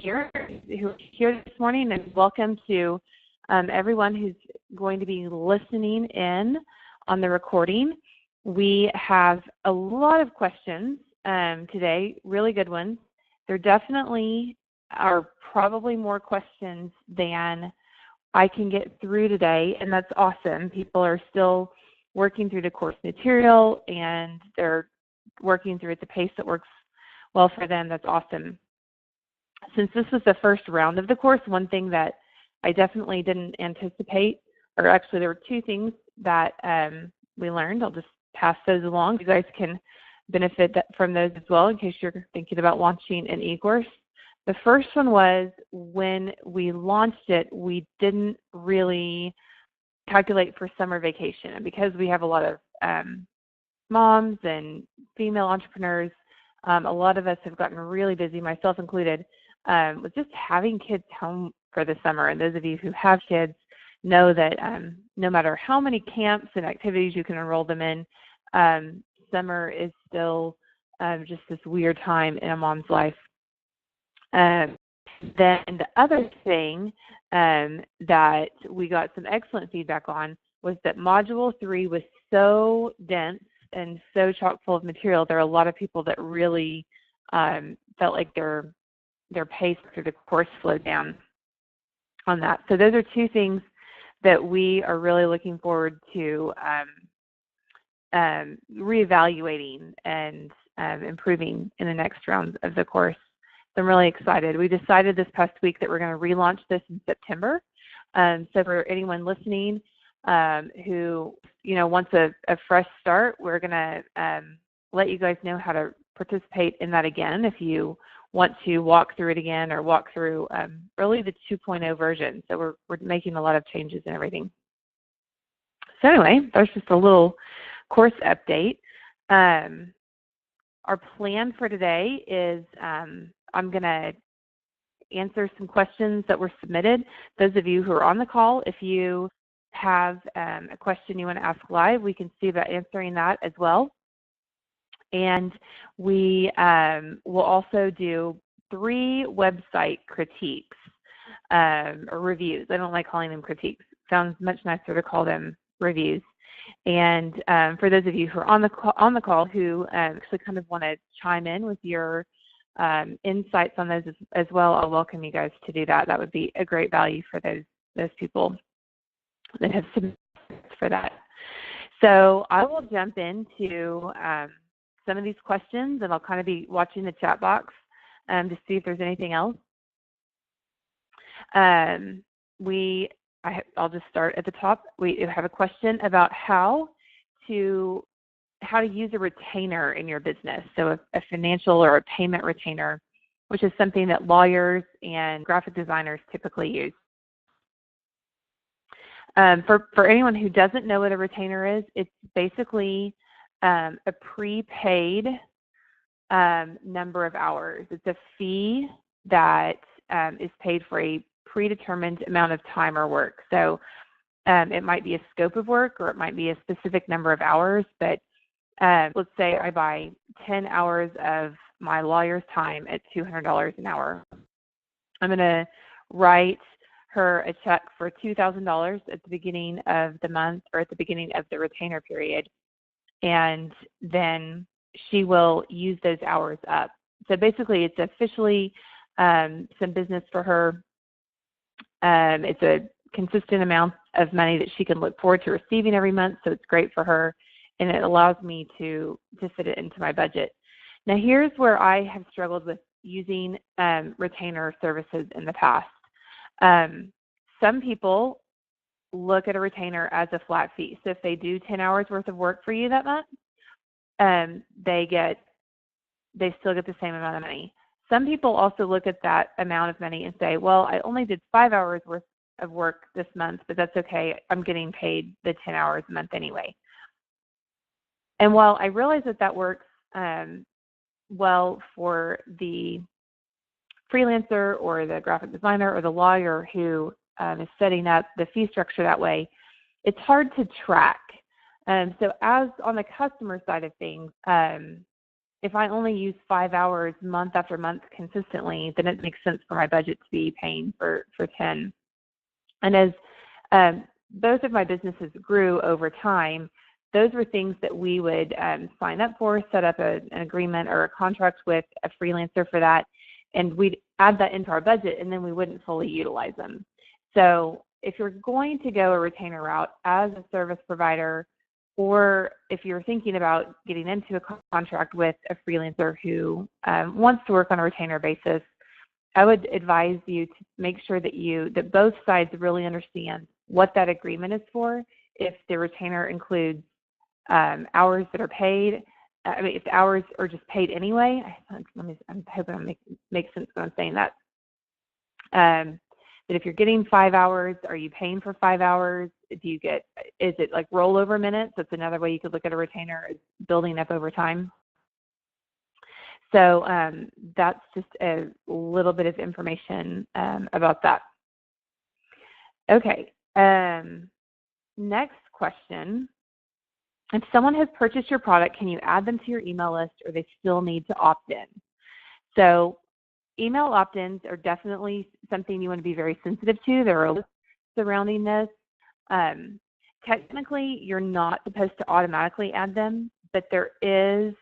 who are here this morning, and welcome to everyone who's going to be listening in on the recording. We have a lot of questions today, really good ones. There definitely are probably more questions than I can get through today, and that's awesome. People are still working through the course material, and they're working through it at the pace that works well for them. That's awesome. Since this was the first round of the course, one thing that I definitely didn't anticipate, or actually there were two things that we learned. I'll just pass those along. You guys can benefit from those as well in case you're thinking about launching an e-course. The first one was when we launched it, we didn't really calculate for summer vacation. And because we have a lot of moms and female entrepreneurs, a lot of us have gotten really busy, myself included, with just having kids home for the summer. And those of you who have kids know that no matter how many camps and activities you can enroll them in, summer is still just this weird time in a mom's life. Then the other thing that we got some excellent feedback on was that Module 3 was so dense and so chock full of material. There are a lot of people that really felt like their pace through the course slowed down on that. So those are two things that we are really looking forward to reevaluating and improving in the next round of the course. So I'm really excited. We decided this past week that we're going to relaunch this in September. So for anyone listening who wants a fresh start, we're going to let you guys know how to participate in that again if you want to walk through it again or walk through really the 2.0 version. So we're making a lot of changes and everything. So anyway, there's just a little course update. Our plan for today is I'm going to answer some questions that were submitted. Those of you who are on the call, if you have a question you want to ask live, we can see about answering that as well. And we will also do 3 website critiques or reviews. I don't like calling them critiques. It sounds much nicer to call them reviews. And for those of you who are on the call who actually kind of want to chime in with your insights on those as well, I'll welcome you guys to do that. That would be a great value for those people that have submitted for that. So I will jump into some of these questions, and I'll kind of be watching the chat box to see if there's anything else. I'll just start at the top. We have a question about how to use a retainer in your business, so a financial or a payment retainer, which is something that lawyers and graphic designers typically use. For anyone who doesn't know what a retainer is, it's basically a prepaid number of hours. It's a fee that is paid for a predetermined amount of time or work. So it might be a scope of work or it might be a specific number of hours, but let's say I buy 10 hours of my lawyer's time at $200 an hour. I'm going to write her a check for $2,000 at the beginning of the month or at the beginning of the retainer period, and then she will use those hours up. So basically it's officially some business for her. It's a consistent amount of money that she can look forward to receiving every month, so it's great for her, and it allows me to fit it into my budget. Now here's where I have struggled with using retainer services in the past. Some people look at a retainer as a flat fee. So if they do 10 hours worth of work for you that month, they still get the same amount of money. Some people also look at that amount of money and say, well, I only did 5 hours worth of work this month, but that's okay. I'm getting paid the 10 hours a month anyway. And while I realize that works well for the freelancer or the graphic designer or the lawyer who is setting up the fee structure that way, it's hard to track. So as on the customer side of things, if I only use 5 hours month after month consistently, then it makes sense for my budget to be paying for 10. And as both of my businesses grew over time, those were things that we would sign up for, set up an agreement or a contract with a freelancer for that, and we'd add that into our budget, and then we wouldn't fully utilize them. So if you're going to go a retainer route as a service provider, or if you're thinking about getting into a contract with a freelancer who wants to work on a retainer basis, I would advise you to make sure that both sides really understand what that agreement is for. If the retainer includes hours that are paid, if the hours are just paid anyway, I'm hoping I make sense when I'm saying that. That if you're getting 5 hours, are you paying for 5 hours? Is it like rollover minutes? That's another way you could look at a retainer, is building up over time. So that's just a little bit of information about that. Okay, next question. If someone has purchased your product, can you add them to your email list, or they still need to opt in? So email opt-ins are definitely something you want to be very sensitive to. There are lists surrounding this. Technically, you're not supposed to automatically add them, but there is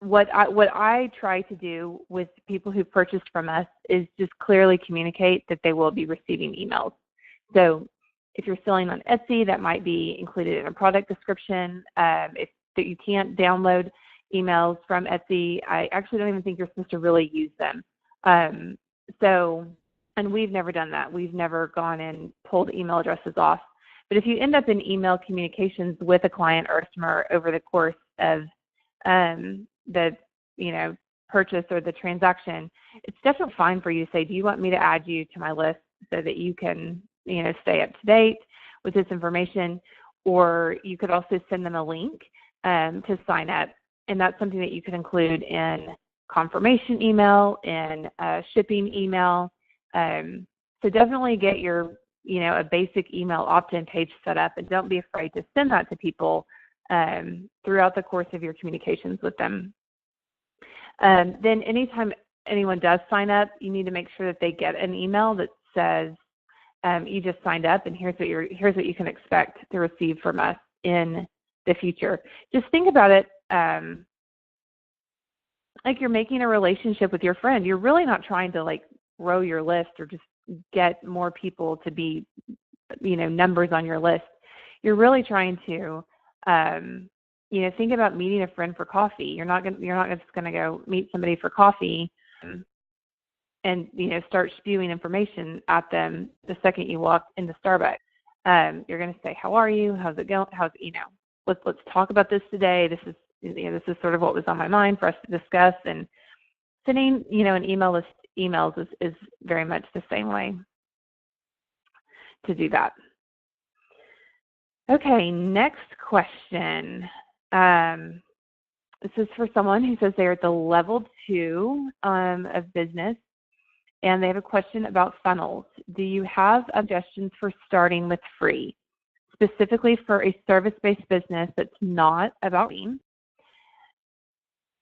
what I try to do with people who purchased from us is just clearly communicate that they will be receiving emails. So if you're selling on Etsy, that might be included in a product description. If you can't download emails from Etsy, I actually don't even think you're supposed to really use them. And we've never done that. We've never gone and pulled email addresses off. But if you end up in email communications with a client or customer over the course of the purchase or the transaction, it's definitely fine for you to say, do you want me to add you to my list so that you can stay up to date with this information? Or you could also send them a link to sign up, and that's something that you can include in confirmation email, in shipping email. So definitely get your a basic email opt-in page set up, and don't be afraid to send that to people throughout the course of your communications with them. Then anytime anyone does sign up, you need to make sure that they get an email that says you just signed up, and here's what you can expect to receive from us in the future. Just think about it like you're making a relationship with your friend. You're really not trying to grow your list or just get more people to be numbers on your list. You're really trying to think about meeting a friend for coffee. You're not just going to go meet somebody for coffee and start spewing information at them the second you walk into Starbucks. You're going to say, how are you? How's it going? Let's talk about this today. This is sort of what was on my mind for us to discuss. And sending an email list emails is very much the same way to do that. Okay, next question. This is for someone who says they're at the level 2 of business, and they have a question about funnels. Do you have suggestions for starting with free, specifically for a service-based business that's not about me?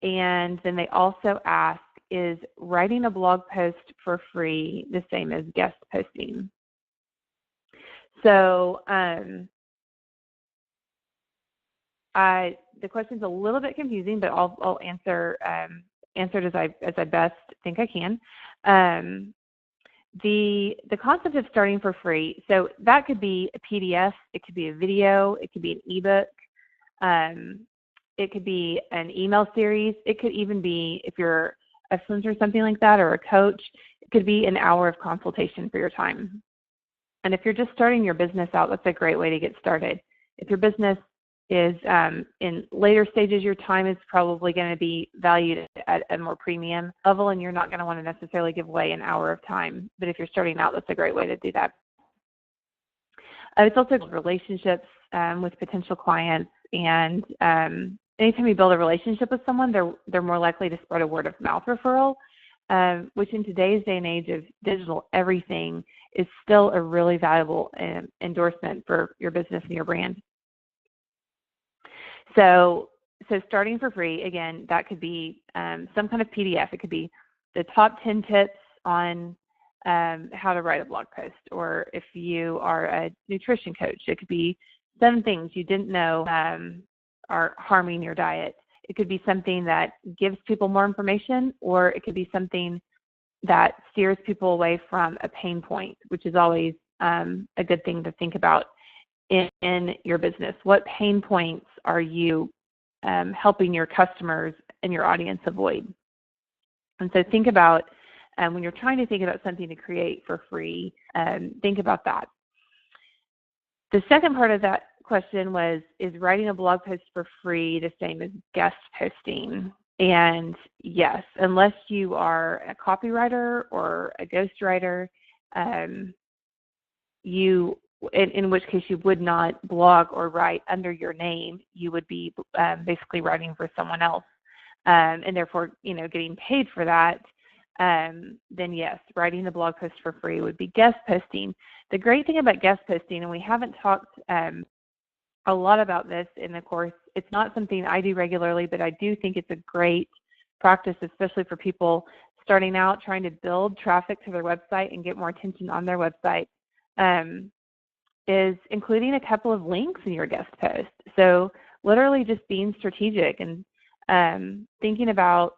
And then they also ask, is writing a blog post for free the same as guest posting? So the question's a little bit confusing, but I'll answer it as I best think I can. The concept of starting for free, so that could be a PDF, it could be a video, it could be an ebook, it could be an email series, it could even be, if you're a influencer or something like that, or a coach, it could be an hour of consultation for your time. And if you're just starting your business out, that's a great way to get started. If your business is in later stages, your time is probably going to be valued at a more premium level, and you're not going to want to necessarily give away an hour of time. But if you're starting out, that's a great way to do that. It's also relationships with potential clients, and anytime you build a relationship with someone, they're more likely to spread a word of mouth referral, which in today's day and age of digital everything is still a really valuable endorsement for your business and your brand. So starting for free, again, that could be some kind of PDF. It could be the top 10 tips on how to write a blog post, or if you are a nutrition coach, it could be 7 things you didn't know are harming your diet. It could be something that gives people more information, or it could be something that steers people away from a pain point, which is always a good thing to think about in your business. What pain points are you helping your customers and your audience avoid? And so think about, when you're trying to think about something to create for free, think about that. The second part of that question was, is writing a blog post for free the same as guest posting? And yes, unless you are a copywriter or a ghostwriter, in which case you would not blog or write under your name. You would be basically writing for someone else, and therefore, getting paid for that. Then yes, writing the blog post for free would be guest posting. The great thing about guest posting, and we haven't talked a lot about this in the course, it's not something I do regularly, but I do think it's a great practice, especially for people starting out trying to build traffic to their website and get more attention on their website, is including a couple of links in your guest post. So literally just being strategic and thinking about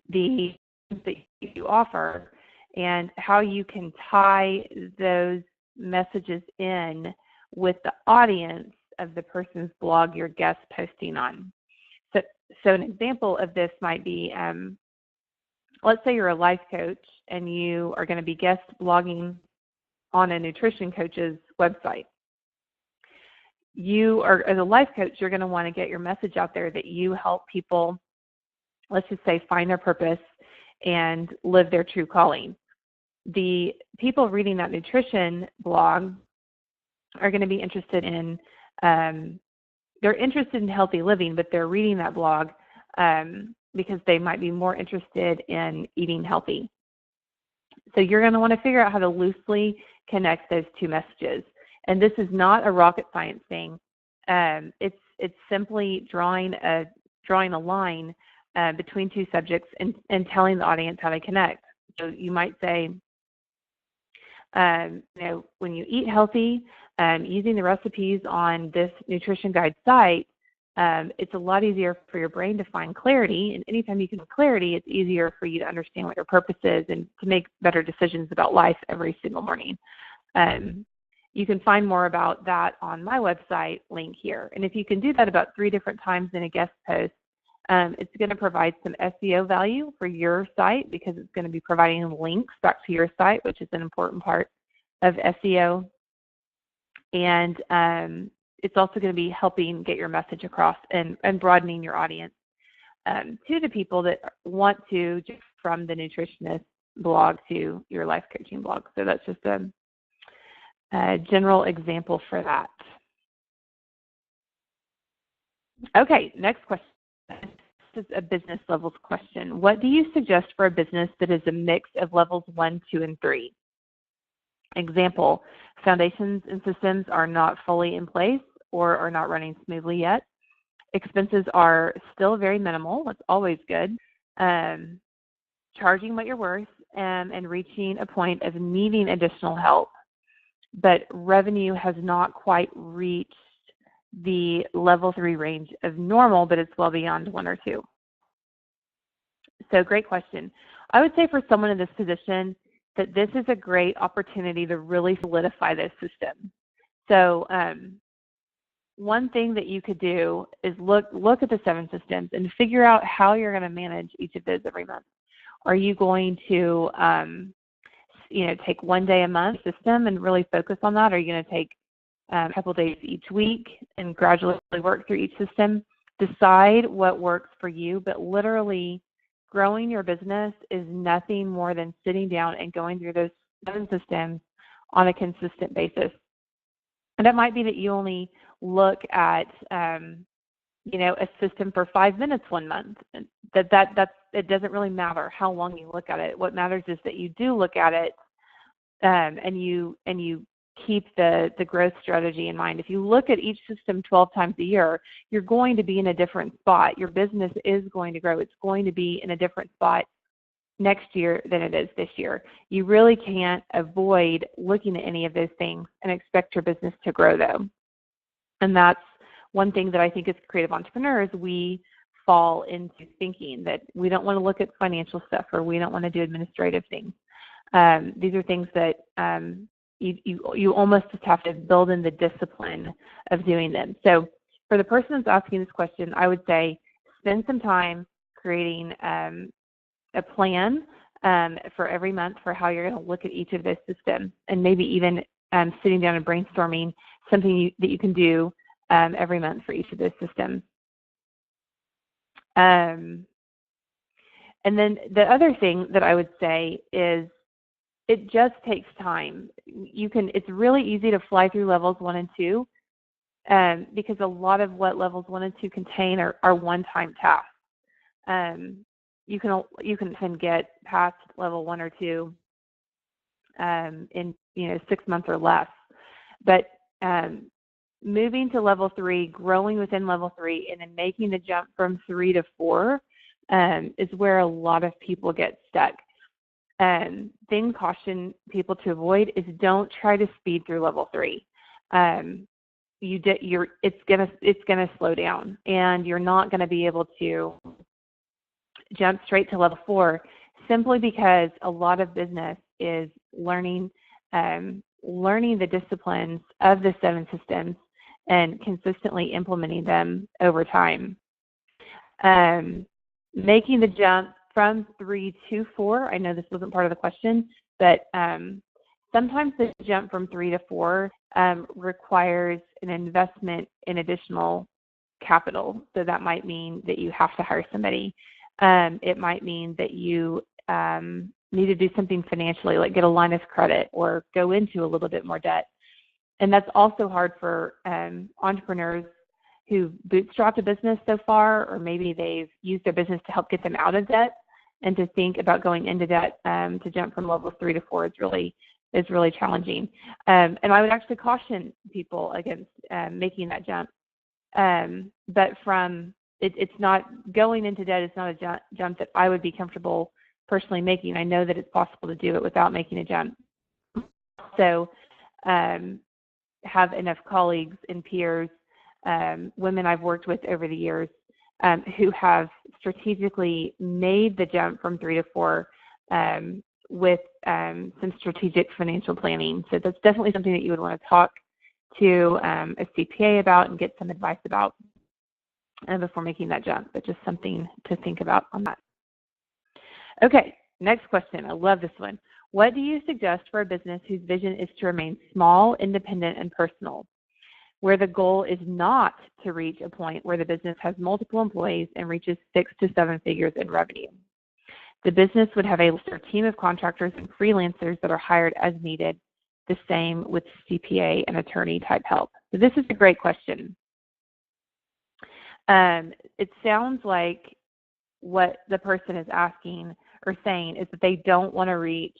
the things that you offer and how you can tie those messages in with the audience of the person's blog you're guest posting on. So an example of this might be, let's say you're a life coach and you are going to be guest blogging on a nutrition coach's website. As a life coach, you're going to want to get your message out there that you help people, let's just say, find their purpose and live their true calling. The people reading that nutrition blog are going to be interested in, they're interested in healthy living, but they're reading that blog because they might be more interested in eating healthy. So you're going to want to figure out how to loosely connect those two messages. And this is not a rocket science thing. It's simply drawing a line between two subjects and telling the audience how they connect. So you might say, when you eat healthy, using the recipes on this nutrition guide site, it's a lot easier for your brain to find clarity. And anytime you can find clarity, it's easier for you to understand what your purpose is and to make better decisions about life every single morning. You can find more about that on my website, link here. And if you can do that about 3 different times in a guest post, it's going to provide some SEO value for your site because it's going to be providing links back to your site, which is an important part of SEO. And it's also going to be helping get your message across and broadening your audience to the people that want to, just from the nutritionist blog to your life coaching blog. So that's just a general example for that. Okay, next question. This is a business levels question. What do you suggest for a business that is a mix of levels 1, 2, and 3? Example, foundations and systems are not fully in place or are not running smoothly yet. Expenses are still very minimal. That's always good. Charging what you're worth and reaching a point of needing additional help. But revenue has not quite reached the level 3 range of normal, but it's well beyond 1 or 2. So great question. I would say for someone in this position that this is a great opportunity to really solidify those systems. So one thing that you could do is look at the 7 systems and figure out how you're going to manage each of those every month. Are you going to take one day a month system and really focus on that? Are you going to take a couple days each week and gradually work through each system? Decide what works for you, but literally growing your business is nothing more than sitting down and going through those 7 systems on a consistent basis. And it might be that you only look at a system for 5 minutes one month. It doesn't really matter how long you look at it. What matters is that you do look at it and you keep the growth strategy in mind. If you look at each system 12 times a year, you're going to be in a different spot. Your business is going to grow. It's going to be in a different spot next year than it is this year. You really can't avoid looking at any of those things and expect your business to grow, though. And that's one thing that I think as creative entrepreneurs, we fall into thinking that we don't want to look at financial stuff or we don't want to do administrative things. These are things that you almost just have to build in the discipline of doing them. So for the person that's asking this question, I would say spend some time creating a plan for every month for how you're going to look at each of those systems, and maybe even sitting down and brainstorming something that you can do every month for each of those systems. And then the other thing that I would say is it just takes time. It's really easy to fly through levels 1 and 2 because a lot of what levels 1 and 2 contain are one-time tasks. You can get past level 1 or 2 in 6 months or less, but moving to level 3, growing within level 3, and then making the jump from 3 to 4 is where a lot of people get stuck. Thing caution people to avoid is don't try to speed through level 3. It's gonna slow down, and you're not gonna be able to jump straight to level 4 simply because a lot of business is learning the disciplines of the 7 systems and consistently implementing them over time. Making the jump from 3 to 4, I know this wasn't part of the question, but sometimes the jump from 3 to 4 requires an investment in additional capital. So that might mean that you have to hire somebody. It might mean that you need to do something financially, like get a line of credit or go into a little bit more debt. And that's also hard for entrepreneurs who bootstrapped a business so far, or maybe they've used their business to help get them out of debt, and to think about going into debt to jump from levels 3 to 4 is really challenging. And I would actually caution people against making that jump. But it's not going into debt. It's not a jump that I would be comfortable personally making. I know that it's possible to do it without making a jump. So have enough colleagues and peers, women I've worked with over the years, who have strategically made the jump from 3 to 4 with some strategic financial planning. So that's definitely something that you would want to talk to a CPA about and get some advice about before making that jump, but just something to think about on that. Okay, next question. I love this one. What do you suggest for a business whose vision is to remain small, independent, and personal, where the goal is not to reach a point where the business has multiple employees and reaches 6 to 7 figures in revenue? The business would have a team of contractors and freelancers that are hired as needed, the same with CPA and attorney type help. So this is a great question. It sounds like what the person is asking or saying is that they don't want to reach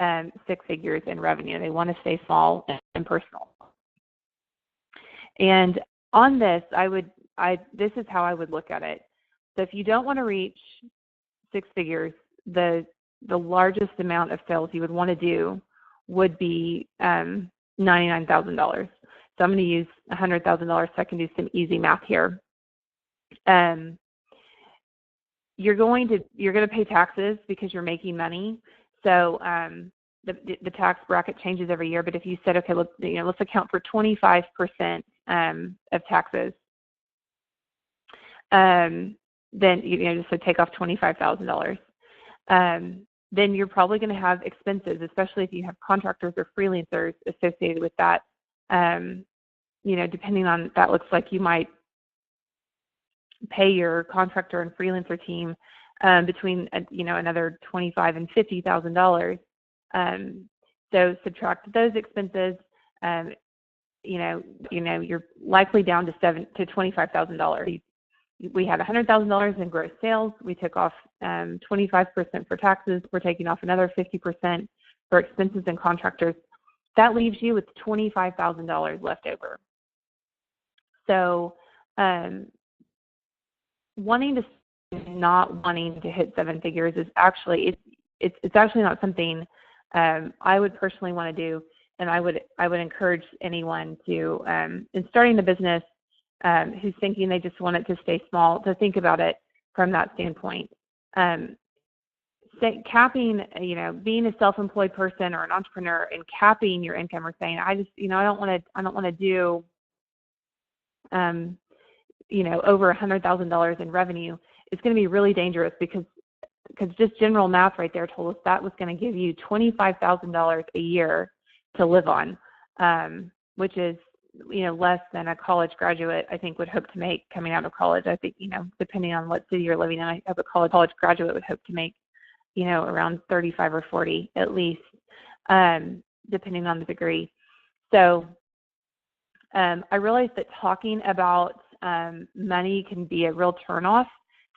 6 figures in revenue. They want to stay small and personal. And on this, this is how I would look at it. So if you don't want to reach 6 figures, the largest amount of sales you would want to do would be $99,000. So I'm going to use $100,000 so I can do some easy math here. You're going to pay taxes because you're making money. So the tax bracket changes every year. But if you said, okay, let's account for 25% of taxes, then just to take off $25,000. Then you're probably going to have expenses, especially if you have contractors or freelancers associated with that. Depending on what that looks like, you might pay your contractor and freelancer team between another $25,000 and $50,000. So subtract those expenses. You're likely down to $25,000. We had $100,000 in gross sales. We took off 25% for taxes. We're taking off another 50% for expenses and contractors. that leaves you with $25,000 left over. So not wanting to hit 7 figures is actually it's actually not something I would personally want to do, and I would encourage anyone to in starting the business who's thinking they just want it to stay small to think about it from that standpoint. Capping, being a self-employed person or an entrepreneur and capping your income, or saying I don't want to do over $100,000 in revenue, is going to be really dangerous because just general math right there told us that was going to give you $25,000 a year to live on, which is less than a college graduate I think would hope to make coming out of college. I think depending on what city you're living in, I have a college graduate would hope to make around 35 or 40 at least, depending on the degree. So I realize that talking about money can be a real turnoff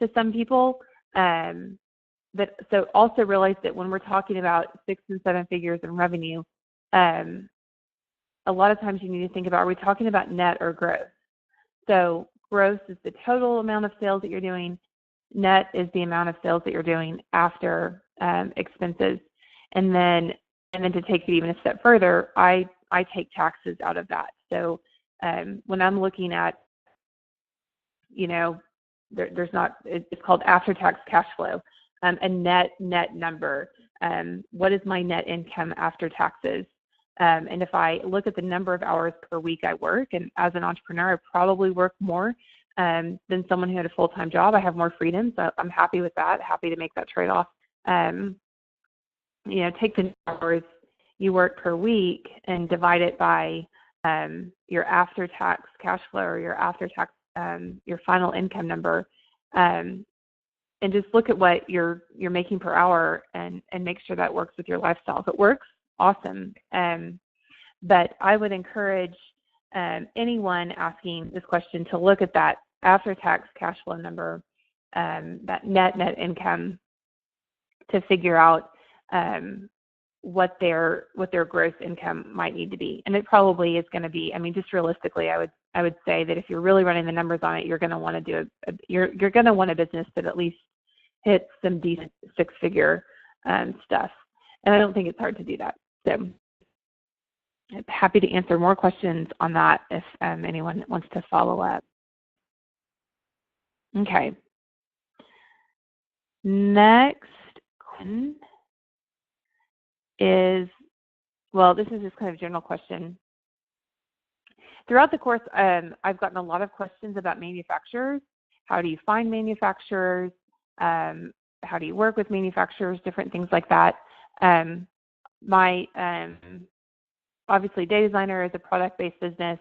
to some people. So also realize that when we're talking about 6 and 7 figures in revenue, a lot of times you need to think about, are we talking about net or gross? So gross is the total amount of sales that you're doing. Net is the amount of sales that you're doing after expenses. And then to take it even a step further, I take taxes out of that. So when I'm looking at, there's not, it's called after-tax cash flow, a net number. What is my net income after taxes? And if I look at the number of hours per week I work, and as an entrepreneur, I probably work more than someone who had a full-time job. I have more freedom, so I'm happy with that, happy to make that trade-off. Take the hours you work per week and divide it by your after-tax cash flow, or your after-tax, your final income number, and just look at what you're making per hour and make sure that works with your lifestyle. If it works, awesome. But I would encourage anyone asking this question to look at that after-tax cash flow number, that net income, to figure out what their gross income might need to be. And it probably is going to be, just realistically, I would say that if you're really running the numbers on it, you're going to want to do you're going to want a business that at least hits some decent 6-figure stuff. And I don't think it's hard to do that. So I'm happy to answer more questions on that if anyone wants to follow up. Okay. Next question is, this is just kind of a general question. Throughout the course, I've gotten a lot of questions about manufacturers. How do you find manufacturers? How do you work with manufacturers? Different things like that. My obviously, Day Designer is a product-based business.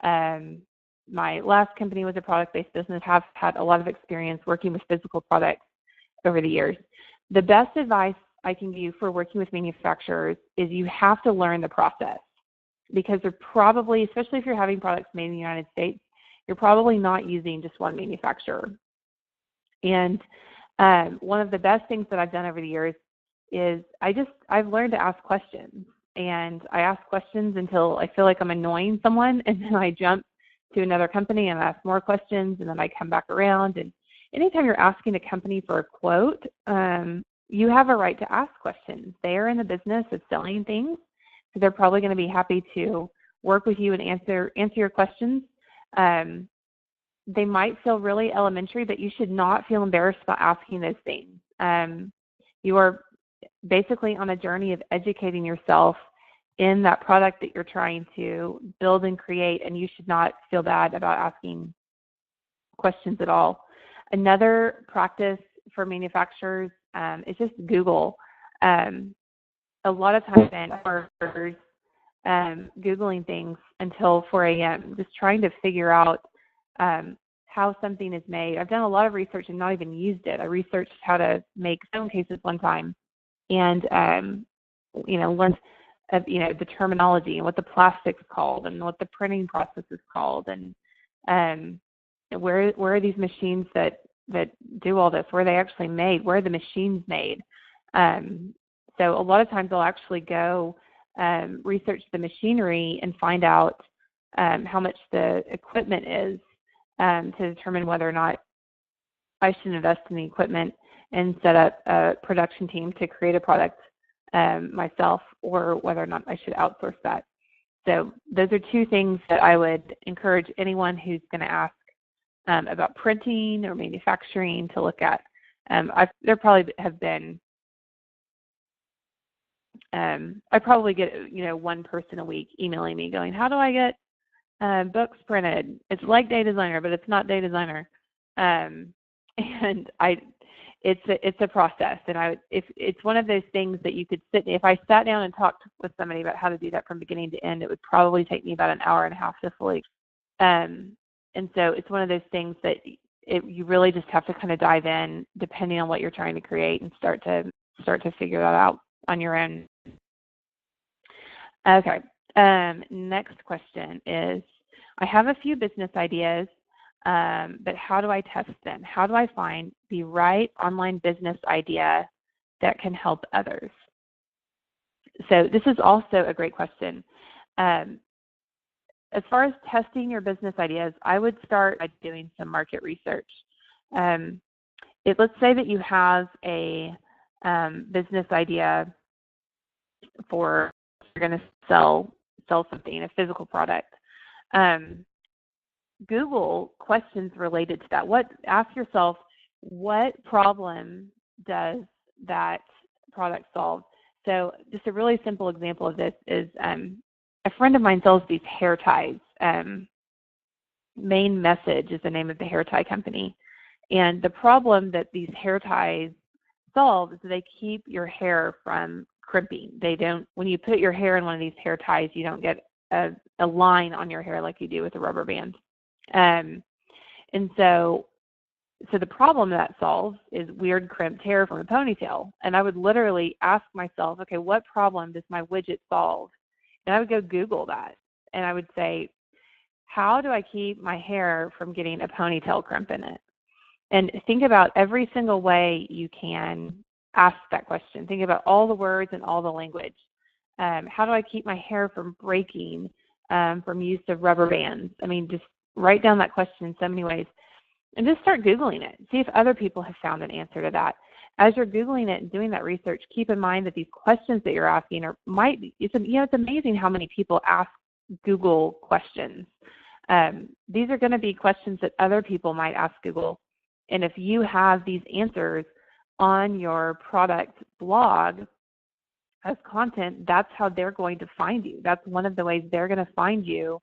My last company was a product-based business. Have had a lot of experience working with physical products over the years. The best advice I can give you for working with manufacturers is you have to learn the process, because they're probably, especially if you're having products made in the United States, you're probably not using just one manufacturer. And one of the best things that I've done over the years is I've learned to ask questions. And I ask questions until I feel like I'm annoying someone, and then I jump to another company and ask more questions, and then I come back around. And anytime you're asking a company for a quote, you have a right to ask questions. They are in the business of selling things, so they're probably going to be happy to work with you and answer your questions. They might feel really elementary, but you should not feel embarrassed about asking those things. You are basically on a journey of educating yourself in that product that you're trying to build and create, and you should not feel bad about asking questions at all. Another practice for manufacturers is just Google. A lot of times we're Googling things until 4 a.m., just trying to figure out how something is made. I've done a lot of research and not even used it. I researched how to make phone cases one time, and learned the terminology and what the plastic's called and what the printing process is called, and where are these machines that do all this? Where are they actually made? Where are the machines made? So a lot of times I'll actually go research the machinery and find out how much the equipment is to determine whether or not I should invest in the equipment and set up a production team to create a product myself, or whether or not I should outsource that. So those are two things that I would encourage anyone who's going to ask about printing or manufacturing to look at. There probably have been, I probably get, one person a week emailing me going, how do I get books printed? It's like Day Designer, but it's not Day Designer. And it's a process. And if it's one of those things that you could if I sat down and talked with somebody about how to do that from beginning to end, it would probably take me about an hour and a half to fully. And so it's one of those things that you really just have to kind of dive in, depending on what you're trying to create, and start to figure that out on your own. Okay. Next question is, I have a few business ideas, but how do I test them? How do I find the right online business idea that can help others? So this is also a great question. As far as testing your business ideas, I would start by doing some market research. Let's say that you have a business idea for, you're going to sell something, a physical product. Google questions related to that. Ask yourself, what problem does that product solve? So just a really simple example of this is a friend of mine sells these hair ties. Main Message is the name of the hair tie company. And the problem that these hair ties solve is they keep your hair from crimping. When you put your hair in one of these hair ties, you don't get a line on your hair like you do with a rubber band. And so the problem that solves is weird crimped hair from a ponytail. And I would literally ask myself, okay, what problem does my widget solve? And I would go Google that. And I would say, how do I keep my hair from getting a ponytail crimp in it? And think about every single way you can ask that question. Think about all the words and all the language. How do I keep my hair from breaking from use of rubber bands? I mean, just write down that question in so many ways and just start Googling it. See if other people have found an answer to that. As you're Googling it and doing that research, keep in mind that these questions that you're asking it's amazing how many people ask Google questions. These are going to be questions that other people might ask Google. And if you have these answers on your product blog as content, that's how they're going to find you. That's one of the ways they're going to find you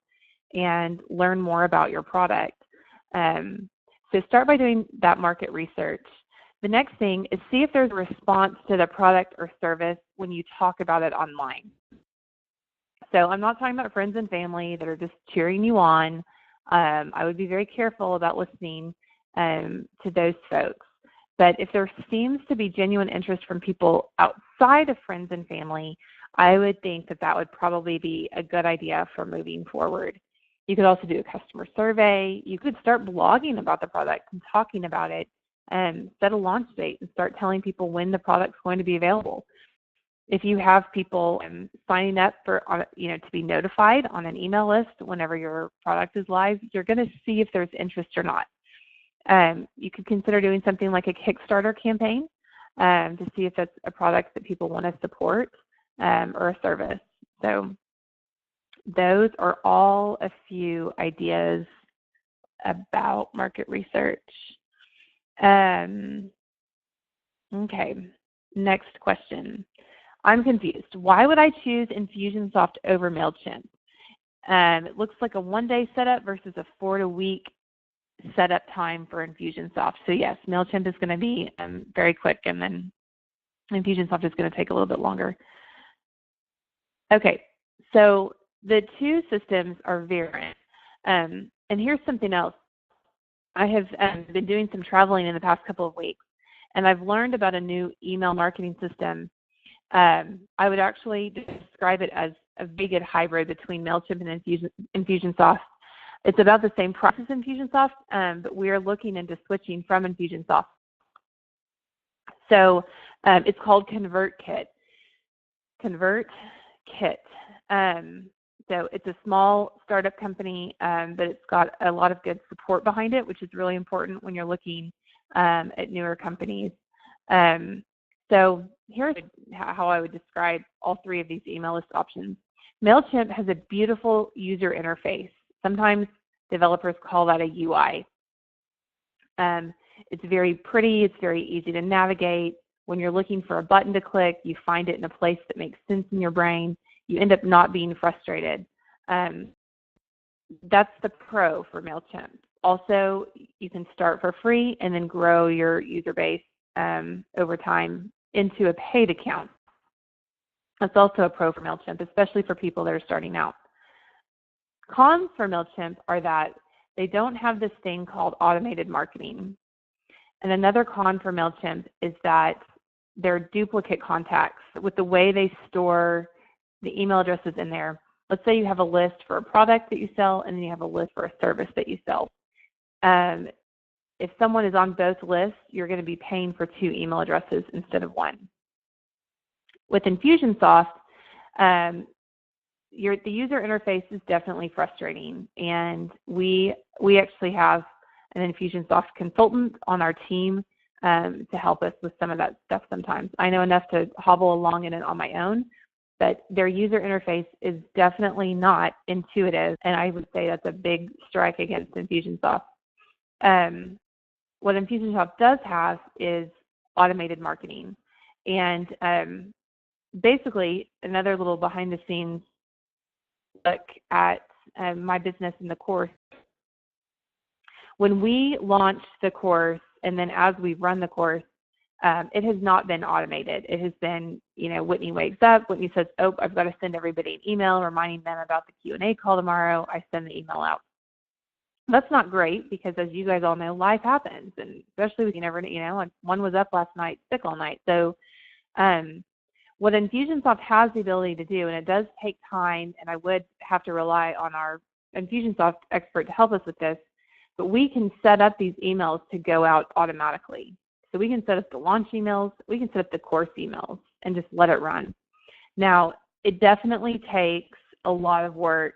and learn more about your product. So start by doing that market research. The next thing is see if there's a response to the product or service when you talk about it online. So I'm not talking about friends and family that are just cheering you on. I would be very careful about listening to those folks. But if there seems to be genuine interest from people outside of friends and family, I would think that would probably be a good idea for moving forward. You could also do a customer survey. You could start blogging about the product and talking about it, and set a launch date and start telling people when the product's going to be available. If you have people signing up to be notified on an email list whenever your product is live, you're going to see if there's interest or not. You could consider doing something like a Kickstarter campaign to see if that's a product that people want to support or a service. So those are all a few ideas about market research. Okay, next question. I'm confused. Why would I choose Infusionsoft over MailChimp? It looks like a one-day setup versus a 4-week setup time for Infusionsoft. So yes, MailChimp is going to be very quick, and then Infusionsoft is going to take a little bit longer. Okay, so the two systems are variant. And here's something else. I have been doing some traveling in the past couple of weeks, and I've learned about a new email marketing system. I would actually describe it as a very good hybrid between MailChimp and Infusionsoft. It's about the same price as Infusionsoft, but we are looking into switching from Infusionsoft. So it's called ConvertKit. Kit. So it's a small startup company, but it's got a lot of good support behind it, which is really important when you're looking at newer companies. So here's how I would describe all three of these email list options. MailChimp has a beautiful user interface. Sometimes developers call that a UI. It's very pretty. It's very easy to navigate. When you're looking for a button to click, you find it in a place that makes sense in your brain. You end up not being frustrated. That's the pro for MailChimp. Also, you can start for free and then grow your user base over time into a paid account. That's also a pro for MailChimp, especially for people that are starting out. Cons for MailChimp are that they don't have this thing called automated marketing. And another con for MailChimp is that they're duplicate contacts. With the way they store the email addresses in there, let's say you have a list for a product that you sell and then you have a list for a service that you sell. If someone is on both lists, you're going to be paying for 2 email addresses instead of 1. With Infusionsoft, the user interface is definitely frustrating, and we actually have an Infusionsoft consultant on our team to help us with some of that stuff sometimes. I know enough to hobble along in it on my own, but their user interface is definitely not intuitive, and I would say that's a big strike against Infusionsoft. What Infusionsoft does have is automated marketing, and basically another little behind-the-scenes look at my business in the course. When we launched the course, and then as we run the course, it has not been automated. It has been, Whitney wakes up, Whitney says, oh, I've got to send everybody an email reminding them about the Q&A call tomorrow. I send the email out. That's not great because, as you guys all know, life happens, and especially with one was up last night, sick all night. So what Infusionsoft has the ability to do, and it does take time, and I would have to rely on our Infusionsoft expert to help us with this, but we can set up these emails to go out automatically. So we can set up the launch emails, we can set up the course emails, and just let it run. Now, it definitely takes a lot of work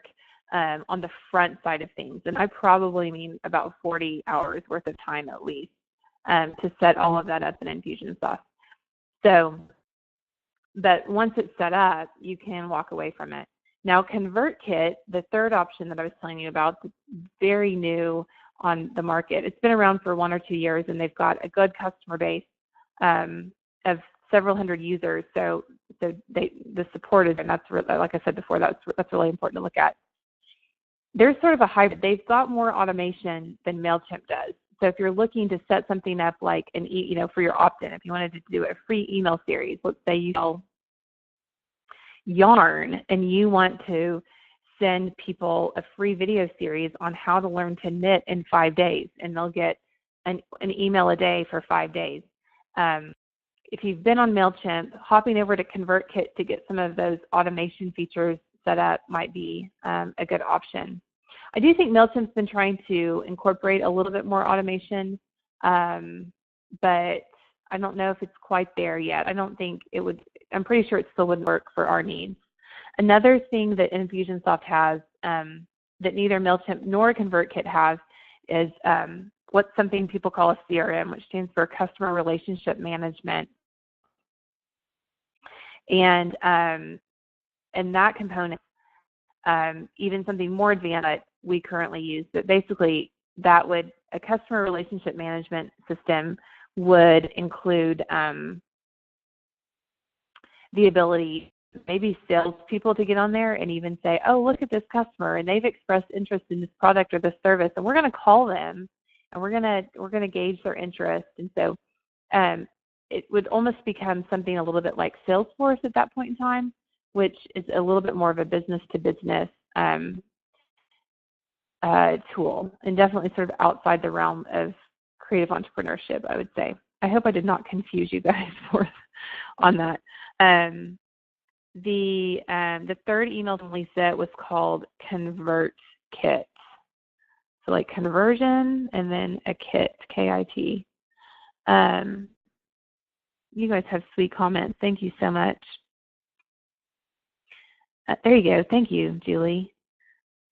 on the front side of things, and I probably mean about 40 hours worth of time at least to set all of that up in Infusionsoft. So, but once it's set up, you can walk away from it. Now, ConvertKit, the third option that I was telling you about, very new on the market. It's been around for 1 or 2 years, and they've got a good customer base of several hundred users. So the support is, and that's like I said before, that's really important to look at. They're sort of a hybrid. They've got more automation than MailChimp does. So if you're looking to set something up like for your opt-in, if you wanted to do a free email series, let's say you sell yarn and you want to send people a free video series on how to learn to knit in 5 days, and they'll get an email a day for 5 days. If you've been on MailChimp, hopping over to ConvertKit to get some of those automation features set up might be a good option. I do think MailChimp's been trying to incorporate a little bit more automation, but I don't know if it's quite there yet. I don't think it would. I'm pretty sure it still wouldn't work for our needs. Another thing that Infusionsoft has that neither MailChimp nor ConvertKit has is what's something people call a CRM, which stands for Customer Relationship Management. And that component, even something more advanced that we currently use, but basically a customer relationship management system would include the ability maybe salespeople to get on there and even say, oh, look at this customer, and they've expressed interest in this product or this service, and we're going to call them, and we're going to gauge their interest. And so it would almost become something a little bit like Salesforce at that point in time, which is a little bit more of a business-to-business tool, and definitely sort of outside the realm of creative entrepreneurship, I would say. I hope I did not confuse you guys on that. The third email from Lisa was called ConvertKit. So like conversion and then a kit, K-I-T. You guys have sweet comments. Thank you so much. There you go. Thank you, Julie.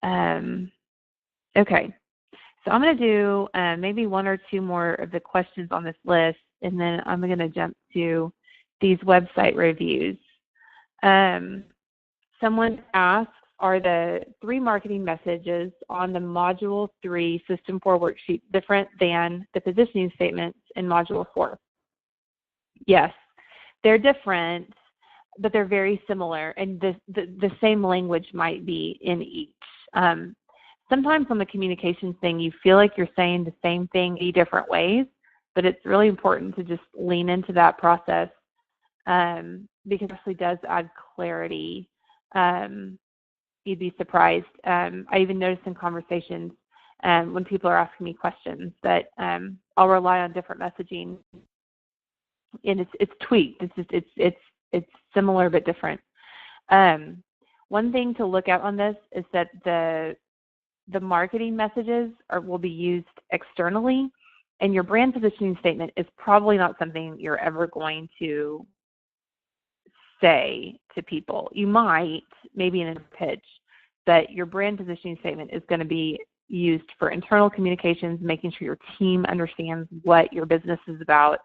Okay. So I'm going to do maybe one or two more of the questions on this list, and then I'm going to jump to these website reviews. Someone asks, are the 3 marketing messages on the Module 3 System 4 worksheet different than the positioning statements in Module 4? Yes, they're different, but they're very similar, and the same language might be in each. Sometimes on the communications thing, you feel like you're saying the same thing in different ways, but it's really important to just lean into that process because it actually does add clarity. You'd be surprised. I even noticed in conversations when people are asking me questions that I'll rely on different messaging, and it's tweaked. It's similar but different. One thing to look at on this is that the marketing messages will be used externally, and your brand positioning statement is probably not something you're ever going to say to people. You might, maybe in a pitch, but your brand positioning statement is going to be used for internal communications, making sure your team understands what your business is about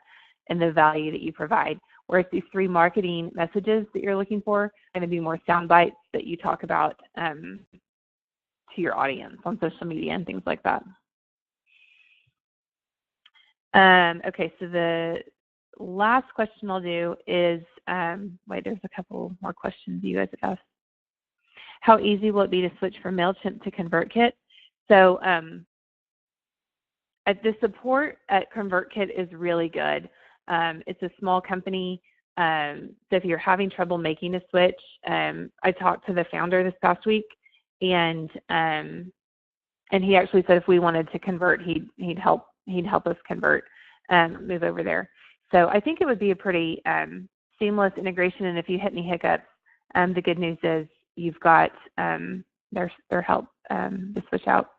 and the value that you provide. Whereas these 3 marketing messages that you're looking for are going to be more sound bites that you talk about to your audience on social media and things like that. Okay, so the last question I'll do is, wait, there's a couple more questions you guys have asked. How easy will it be to switch from MailChimp to ConvertKit? So the support at ConvertKit is really good. It's a small company, so if you're having trouble making a switch, I talked to the founder this past week, and he actually said if we wanted to convert, he'd help us convert, move over there. So I think it would be a pretty seamless integration, and if you hit any hiccups, the good news is you've got their help to switch out.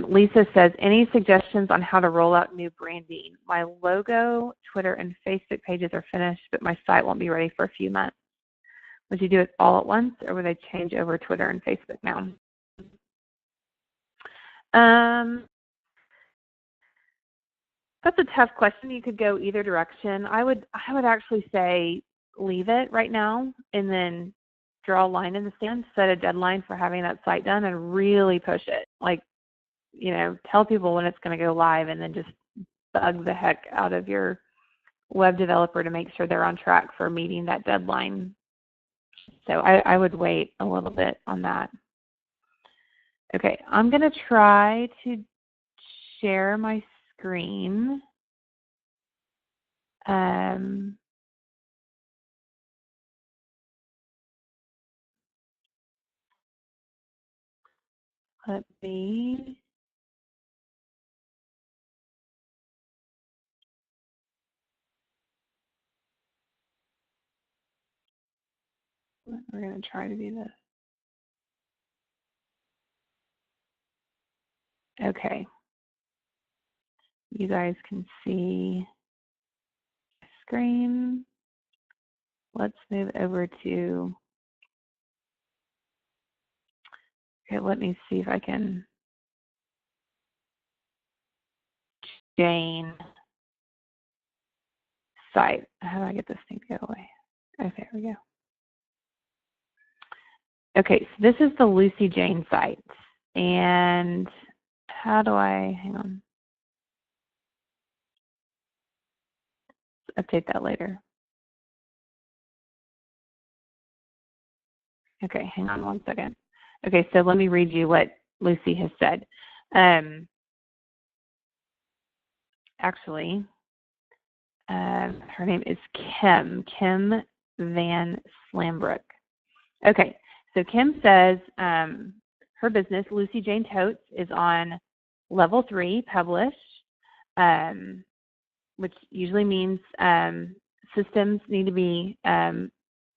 Lisa says, any suggestions on how to roll out new branding? My logo, Twitter, and Facebook pages are finished, but my site won't be ready for a few months. Would you do it all at once, or would I change over Twitter and Facebook now? That's a tough question. You could go either direction. I would actually say leave it right now and then draw a line in the sand, set a deadline for having that site done, and really push it. Like, tell people when it's going to go live, and then just bug the heck out of your web developer to make sure they're on track for meeting that deadline. So I would wait a little bit on that. Okay, I'm going to try to share my screen. Let me. We're going to try to do this. Okay. You guys can see the screen. Let's move over to, okay, let me see if I can Jane site. How do I get this thing to go away? Okay, there we go. Okay, so this is the Lucy Jane site. And how do I, hang on. Let's update that later. Okay, hang on one second. Okay, so let me read you what Lucy has said. Actually, her name is Kim Van Slambrook. Okay, so Kim says her business, Lucy Jane Totes, is on level 3, publish, which usually means systems need to be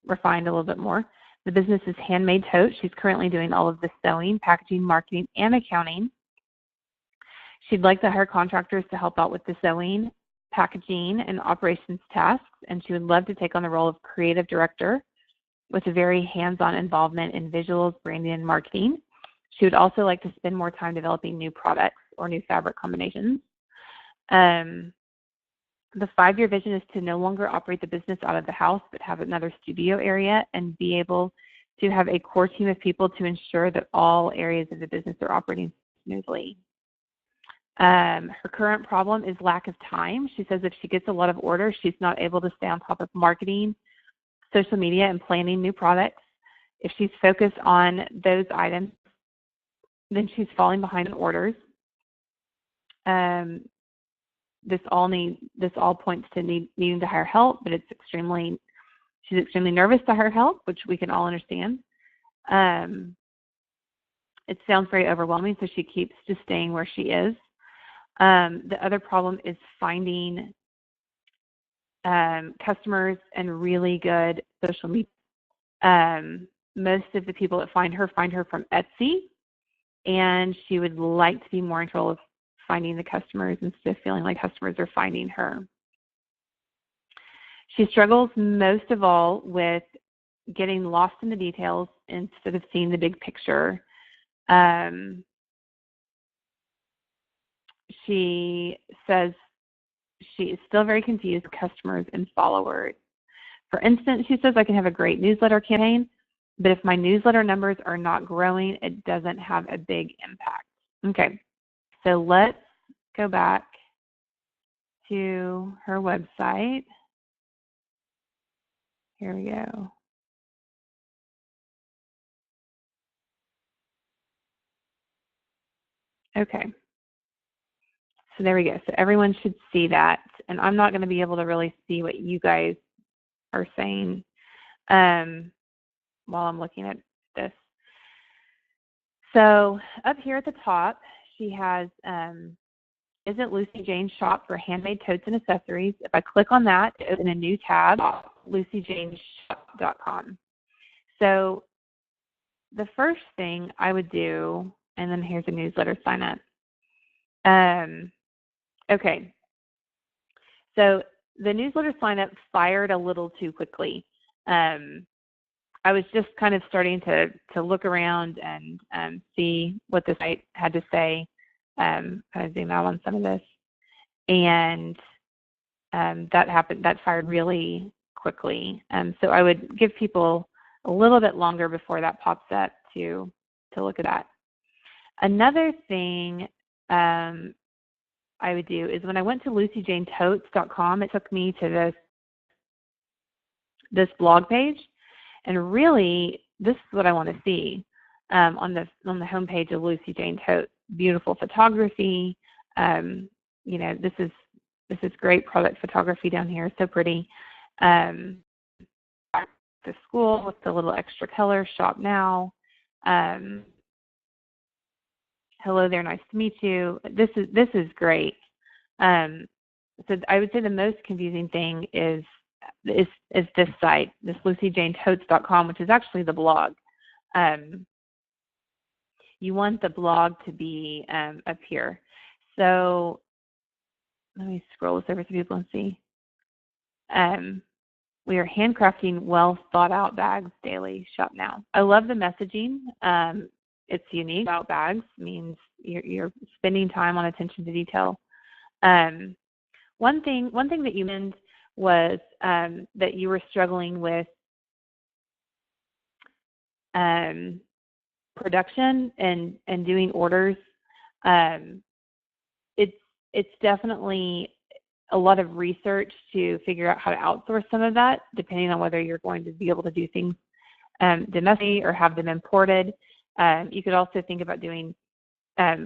refined a little bit more. The business is Handmade Totes. She's currently doing all of the sewing, packaging, marketing, and accounting. She'd like to hire contractors to help out with the sewing, packaging, and operations tasks, and she would love to take on the role of creative director with a very hands-on involvement in visuals, branding, and marketing. She would also like to spend more time developing new products or new fabric combinations. The 5-year vision is to no longer operate the business out of the house, but have another studio area and be able to have a core team of people to ensure that all areas of the business are operating smoothly. Her current problem is lack of time. She says if she gets a lot of orders, she's not able to stay on top of marketing, social media, and planning new products. If she's focused on those items, then she's falling behind in orders. This all points to needing to hire help, but she's extremely nervous to hire help, which we can all understand. It sounds very overwhelming, so she keeps just staying where she is. The other problem is finding customers and really good social media. Most of the people that find her from Etsy, and she would like to be more in control of finding the customers instead of feeling like customers are finding her. She struggles most of all with getting lost in the details instead of seeing the big picture. She says she is still very confused with customers and followers. For instance, she says, I can have a great newsletter campaign, but if my newsletter numbers are not growing, it doesn't have a big impact. Okay, so let's go back to her website. Here we go. Okay. So there we go. So everyone should see that. And I'm not going to be able to really see what you guys are saying while I'm looking at this. So up here at the top, she has, Isn't Lucy Jane's shop for handmade totes and accessories. If I click on that, it opens a new tab, lucyjaneshop.com. So the first thing I would do, and then here's a newsletter sign up. Okay, so the newsletter sign up fired a little too quickly. I was just kind of starting to look around and see what the site had to say. Kind of zoom out on some of this, and that fired really quickly. So I would give people a little bit longer before that pops up to look at that. Another thing I would do is when I went to lucyjanetotes.com, it took me to this blog page, and really this is what I want to see on the homepage of Lucy Jane Totes. Beautiful photography. You know, this is great product photography down here. So pretty. The school with the little extra color. Shop now. Hello there. Nice to meet you. This is great. So I would say the most confusing thing is this site, this lucyjanetotes.com, which is actually the blog. You want the blog to be up here. So let me scroll this over so people can see. We are handcrafting well thought out bags daily. Shop now. I love the messaging. It's unique. About bags means you're spending time on attention to detail. One thing that you mentioned was that you were struggling with production and doing orders. It's definitely a lot of research to figure out how to outsource some of that, depending on whether you're going to be able to do things domestically or have them imported. You could also think about doing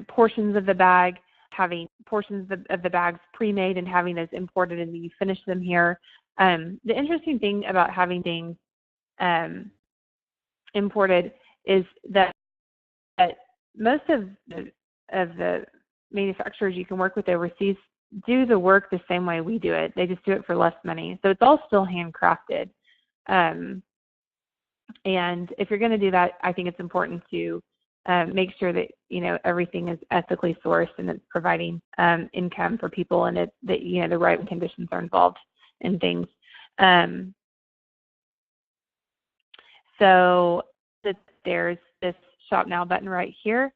portions of the bag, having portions of the bags pre-made and having those imported, and you finish them here. The interesting thing about having things imported is that most of the manufacturers you can work with overseas do the work the same way we do it. They just do it for less money. So it's all still handcrafted. And if you're going to do that, I think it's important to make sure that everything is ethically sourced and it's providing income for people, and that the right conditions are involved in things. So that there's this Shop Now button right here.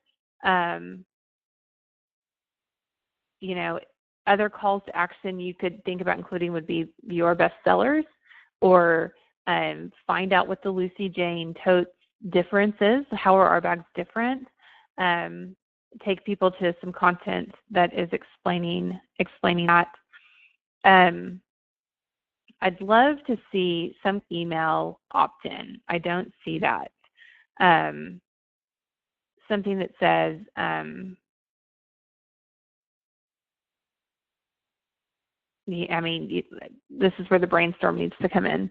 You know, other calls to action you could think about including would be your best sellers, or find out what the Lucy Jane totes difference is. How are our bags different? Take people to some content that is explaining that. I'd love to see some email opt-in. I don't see that. Something that says, I mean, this is where the brainstorm needs to come in.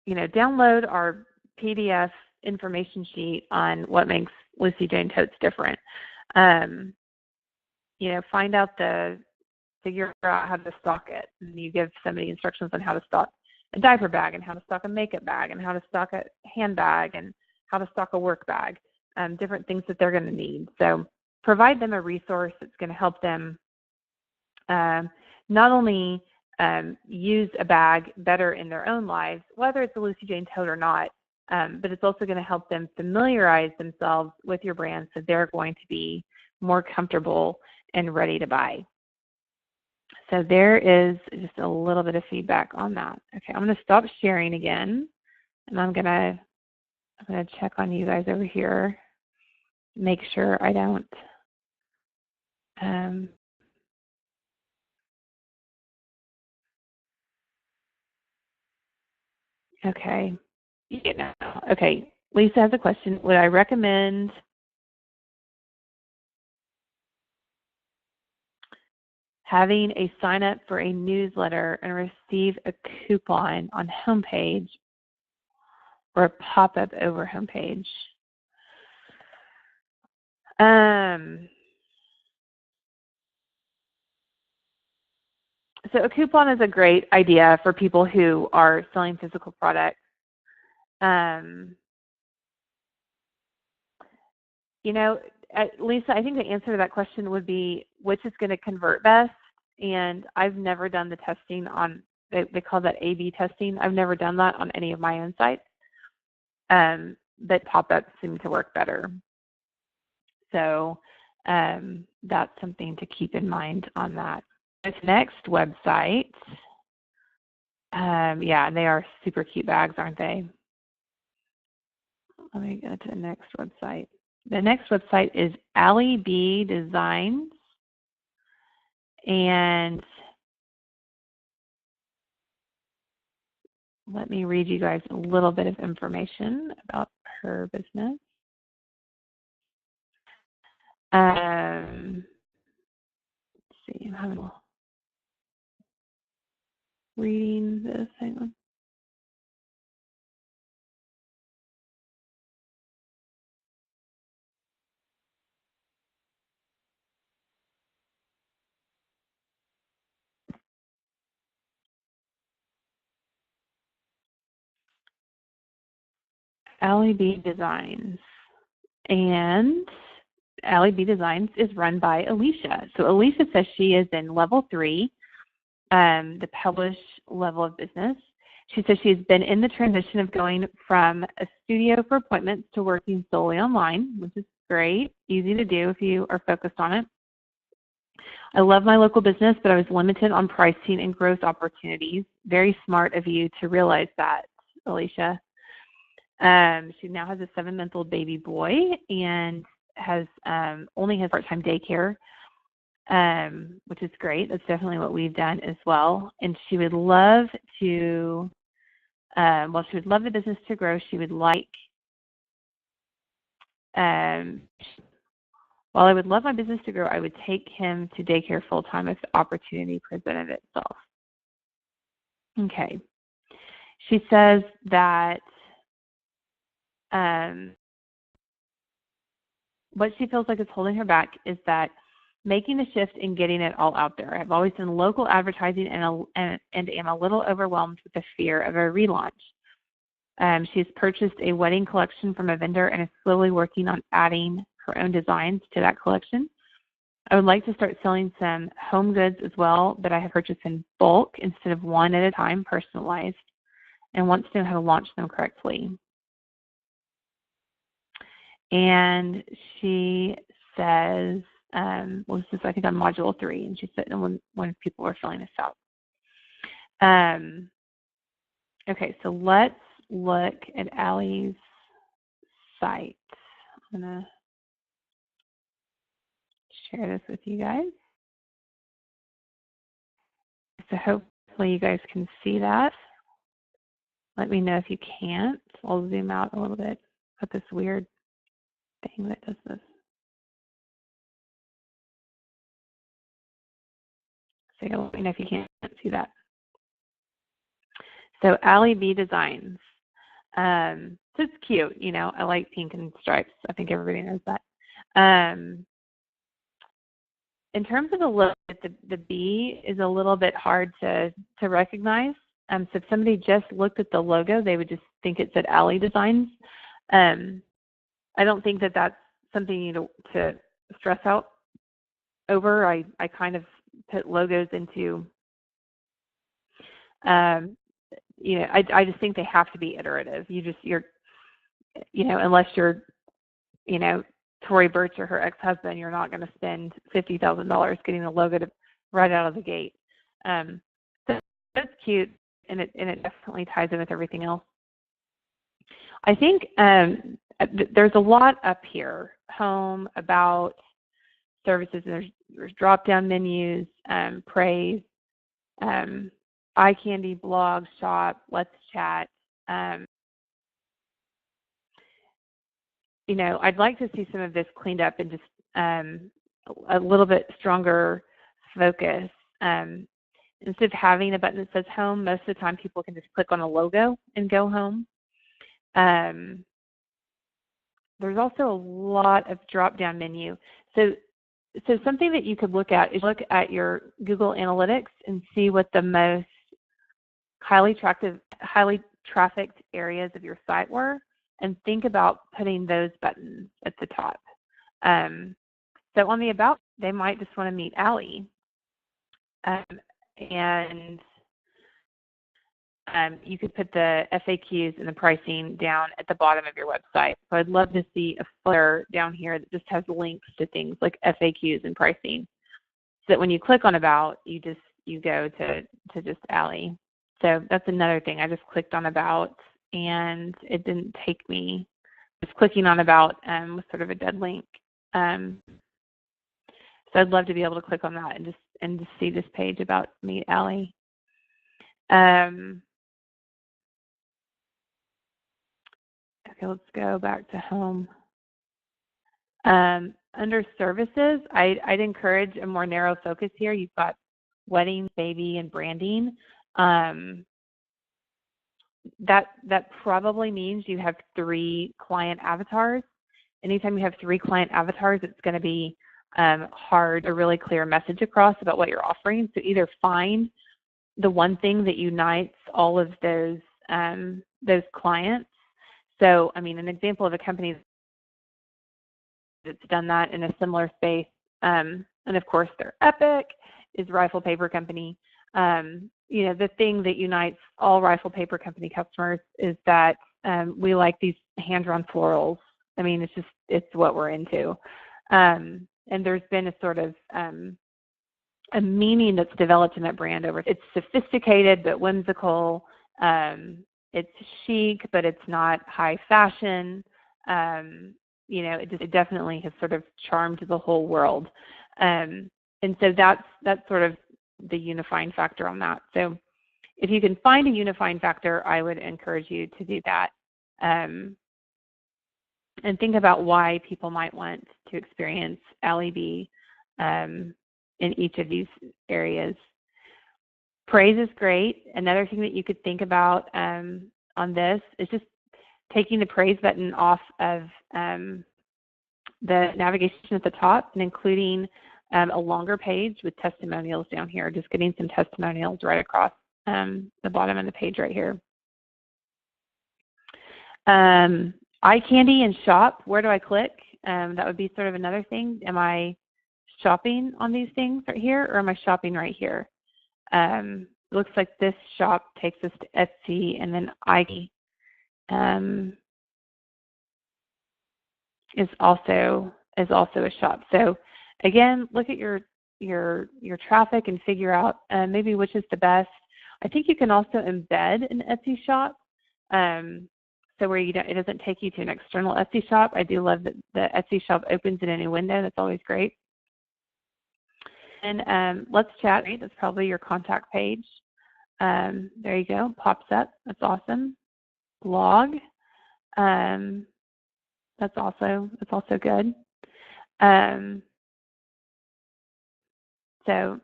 You know, download our PDF information sheet on what makes Lucy Jane totes different. You know, figure out how to stock it. And you give somebody instructions on how to stock a diaper bag and how to stock a makeup bag and how to stock a handbag and how to stock a work bag, different things that they're going to need. So provide them a resource that's going to help them not only use a bag better in their own lives, whether it's a Lucy Jane tote or not, but it's also going to help them familiarize themselves with your brand so they're going to be more comfortable and ready to buy. So there is just a little bit of feedback on that. Okay, I'm going to stop sharing again, and I'm going to check on you guys over here, make sure I don't. Okay. Yeah. Okay. Lisa has a question. Would I recommend having a sign up for a newsletter and receive a coupon on homepage or a pop-up over homepage? So a coupon is a great idea for people who are selling physical products. You know, Lisa, I think the answer to that question would be which is going to convert best. And I've never done the testing on, they call that A/B testing. I've never done that on any of my own sites. But pop-ups seem to work better. So that's something to keep in mind on that. This next website, yeah, they are super cute bags, aren't they? Let me go to the next website. The next website is Allie B Designs, and let me read you guys a little bit of information about her business. Let's see, I'm having a reading this. Hang on. Allie B Designs, and Allie B Designs is run by Alicia. So Alicia says she is in level 3, the published level of business. She says she's been in the transition of going from a studio for appointments to working solely online, which is great, easy to do if you are focused on it. I love my local business, but I was limited on pricing and growth opportunities. Very smart of you to realize that, Alicia. She now has a 7-month-old baby boy and has only has part-time daycare, which is great. That's definitely what we've done as well. And she would love to, well, she would love the business to grow. She would like, while I would love my business to grow, I would take him to daycare full-time if the opportunity presented itself. Okay. She says that what she feels like is holding her back is that making the shift and getting it all out there. I've always done local advertising and am a little overwhelmed with the fear of a relaunch. She's purchased a wedding collection from a vendor and is slowly working on adding her own designs to that collection. I would like to start selling some home goods as well, but I have purchased in bulk instead of one at a time, personalized. and wants to know how to launch them correctly. And she says, well, this is, I think, on module 3, and she said when people are filling this out. Okay, so let's look at Allie's site. I'm going to share this with you guys. So hopefully you guys can see that. Let me know if you can't. I'll zoom out a little bit. Got this weird thing that does this. So let me know if you can't see that. So Allie B Designs. So it's cute, you know. I like pink and stripes. I think everybody knows that. In terms of the look, the B is a little bit hard to recognize. So if somebody just looked at the logo, they would just think it said Allie Designs. I don't think that that's something you need to stress out over. I kind of put logos into, you know, I just think they have to be iterative. You're, you know, unless you're, you know, Tory Burch or her ex-husband, you're not going to spend $50,000 getting a logo right out of the gate. So that's cute, and it definitely ties in with everything else. I think there's a lot up here: home, about, services. There's drop-down menus, praise, eye candy, blog, shop, let's chat. You know, I'd like to see some of this cleaned up and just a little bit stronger focus. Instead of having a button that says home, most of the time people can just click on a logo and go home. There's also a lot of drop-down menu. So something that you could look at is look at your Google Analytics and see what the most highly trafficked areas of your site were, and think about putting those buttons at the top. So on the About, they might just want to meet Allie. And you could put the FAQs and the pricing down at the bottom of your website. So I'd love to see a footer down here that just has links to things like FAQs and pricing, so that when you click on About, you go to just Allie. So that's another thing. I just clicked on About, and it didn't take me. Just clicking on About was sort of a dead link. So I'd love to be able to click on that and just see this page about Meet Allie. Okay, let's go back to home. Under services, I'd encourage a more narrow focus here. You've got wedding, baby, and branding. That probably means you have 3 client avatars. Anytime you have 3 client avatars, it's going to be hard to really clear message across about what you're offering. So either find the one thing that unites all of those clients. So, I mean, an example of a company that's done that in a similar space, and of course they're Epic, is Rifle Paper Company. You know, the thing that unites all Rifle Paper Company customers is that we like these hand-drawn florals. I mean, it's what we're into. And there's been a sort of a meaning that's developed in that brand over. It's sophisticated but whimsical. It's chic, but it's not high fashion. You know, it definitely has sort of charmed the whole world. And so that's sort of the unifying factor on that. So if you can find a unifying factor, I would encourage you to do that. And think about why people might want to experience Allie B in each of these areas. Praise is great. Another thing that you could think about on this is just taking the praise button off of the navigation at the top and including a longer page with testimonials down here, just getting some testimonials right across the bottom of the page right here. Eye candy and shop, where do I click? That would be sort of another thing. Am I shopping on these things right here, or am I shopping right here? looks like this shop takes us to Etsy, and then is also a shop. So again, look at your traffic and figure out maybe which is the best. I think you can also embed an Etsy shop, so where it doesn't take you to an external Etsy shop. I do love that the Etsy shop opens in a new window. That's always great. And let's chat. Right? That's probably your contact page. There you go. Pops up. That's awesome. Blog. That's also good. So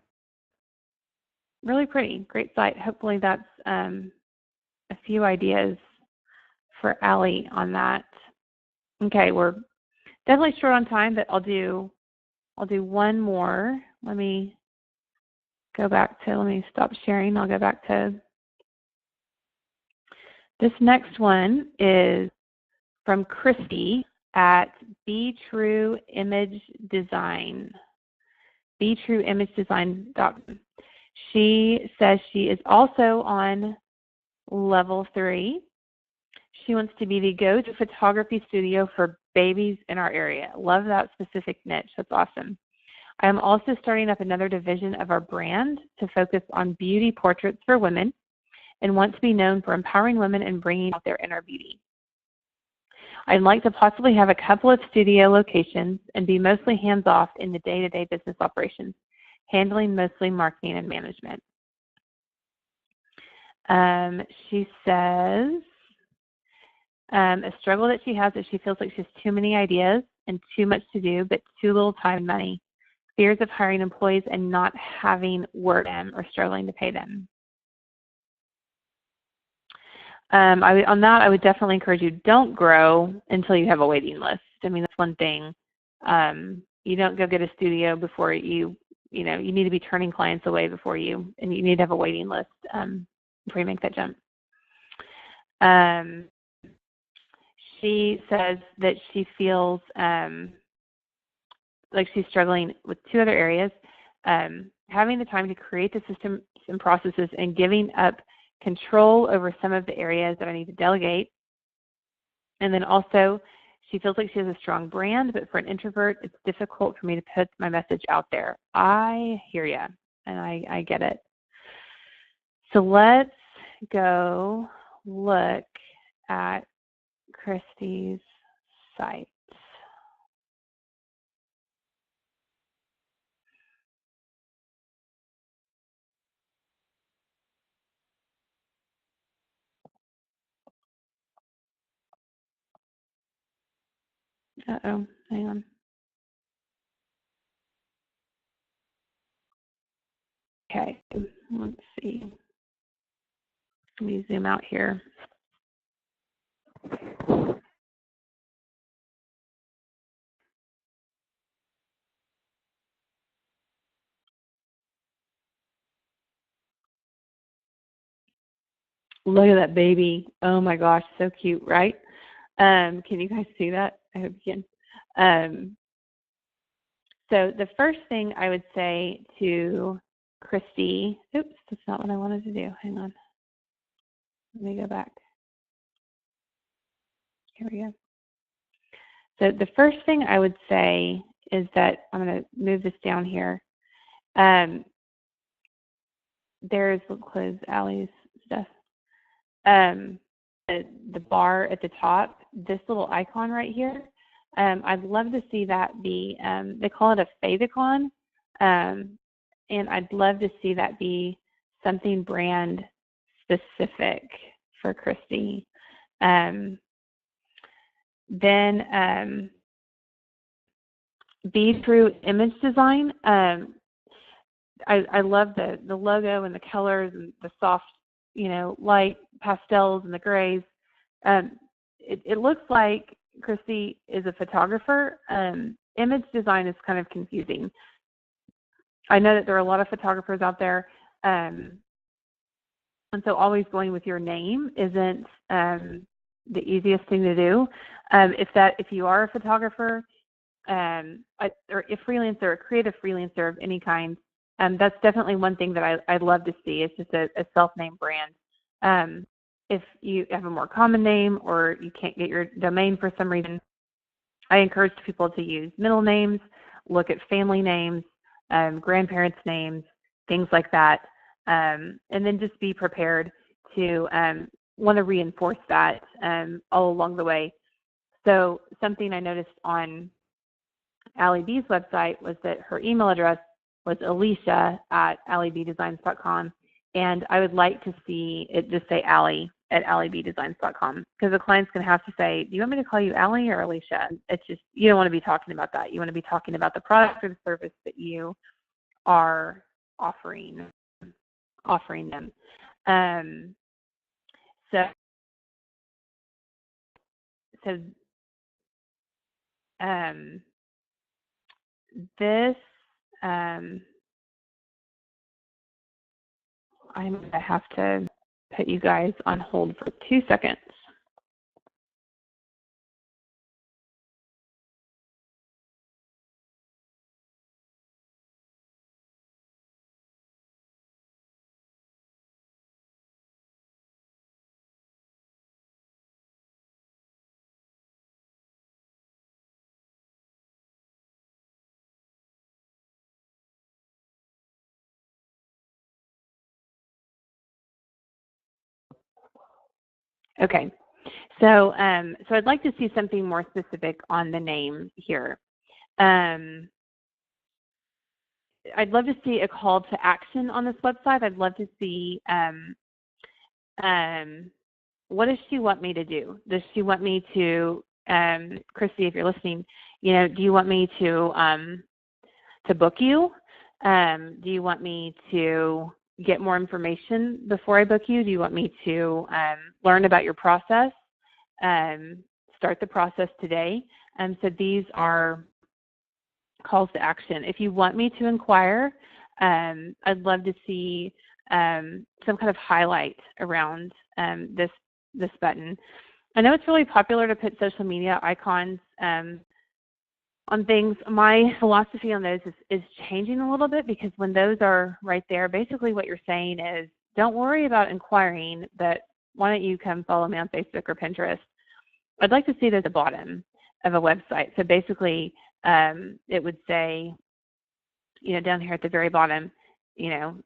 really pretty, great site. Hopefully that's a few ideas for Allie on that. Okay, we're definitely short on time, but I'll do one more. Let me stop sharing. I'll go back to this next one is from Christy at Be True Image Design. BeTrueImageDesign.com. She says she is also on level 3. She wants to be the go-to photography studio for babies in our area. Love that specific niche. That's awesome. I am also starting up another division of our brand to focus on beauty portraits for women and want to be known for empowering women and bringing out their inner beauty. I'd like to possibly have a couple of studio locations and be mostly hands-off in the day-to-day business operations, handling mostly marketing and management. She says a struggle that she has is she feels like she has too many ideas and too much to do, but too little time and money. Fears of hiring employees and not having work them or struggling to pay them. On that, I would definitely encourage you, don't grow until you have a waiting list. I mean, that's one thing. You don't go get a studio before you need to be turning clients away before and you need to have a waiting list before you make that jump. She says that she feels like she's struggling with 2 other areas, having the time to create the systems and processes and giving up control over some of the areas that I need to delegate. And then also, she feels like she has a strong brand, but for an introvert, it's difficult for me to put my message out there. I hear you, and I get it. So let's go look at Christy's site. Uh-oh, hang on. Okay, let's see. Let me zoom out here. Look at that baby. Oh my gosh, so cute, right? Can you guys see that? I hope you can. So the first thing I would say to Christy, oops, that's not what I wanted to do. Hang on. Let me go back. Here we go. So the first thing I would say is that I'm going to move this down here. There's, we'll close Allie's stuff. The bar at the top, this little icon right here, I'd love to see that be, they call it a favicon, and I'd love to see that be something brand specific for Christy. Then Be True Image Design. I love the logo and the colors and the soft, light pastels and the grays. It looks like Christy is a photographer. Image design is kind of confusing. I know that there are a lot of photographers out there, and so always going with your name isn't the easiest thing to do. If you are a photographer, or a freelancer, a creative freelancer of any kind, That's definitely one thing that I'd love to see. It's just a self-named brand. If you have a more common name or you can't get your domain for some reason, I encourage people to use middle names, look at family names, grandparents' names, things like that, and then just be prepared to want to reinforce that all along the way. So something I noticed on Allie B's website was that her email address was alicia@alliebdesigns.com, and I would like to see it just say Allie@alliebdesigns.com, because the client's going to have to say, do you want me to call you Allie or Alicia? It's just, you don't want to be talking about that. You want to be talking about the product or the service that you are offering them. So this, I'm going to have to put you guys on hold for 2 seconds. Okay, so I'd like to see something more specific on the name here. I'd love to see a call to action on this website. I'd love to see what does she want me to do? Does she want me to, Christy, if you're listening, do you want me to book you? Do you want me to get more information before I book you? Do you want me to learn about your process? Start the process today. So these are calls to action. If you want me to inquire, I'd love to see some kind of highlight around this button. I know it's really popular to put social media icons on things. My philosophy on those is changing a little bit, because when those are right there, basically what you're saying is, don't worry about inquiring, but why don't you come follow me on Facebook or Pinterest? I'd like to see it at the bottom of a website. So basically, it would say, down here at the very bottom, you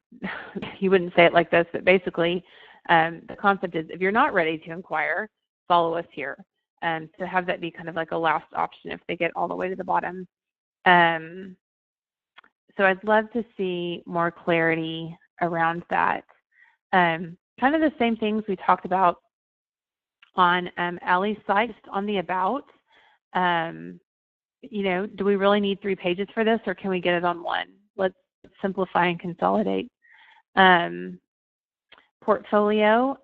wouldn't say it like this, but basically the concept is, if you're not ready to inquire, follow us here. To have that be kind of like a last option if they get all the way to the bottom. So I'd love to see more clarity around that. Kind of the same things we talked about on Allie's site, on the about. Do we really need 3 pages for this, or can we get it on one? Let's simplify and consolidate. Portfolio.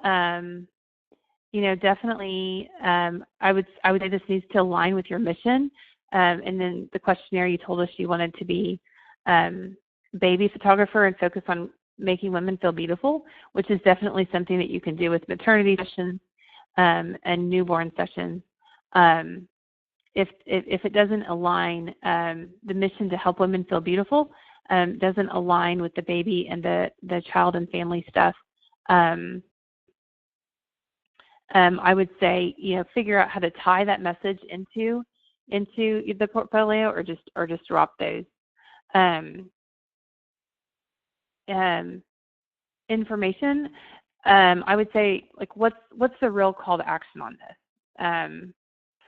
Definitely, I would say this needs to align with your mission. And then the questionnaire, you told us you wanted to be baby photographer and focus on making women feel beautiful, which is definitely something that you can do with maternity sessions and newborn sessions. If it doesn't align, the mission to help women feel beautiful doesn't align with the baby and the child and family stuff. I would say, figure out how to tie that message into the portfolio, or just drop those. Information. I would say, like, what's the real call to action on this?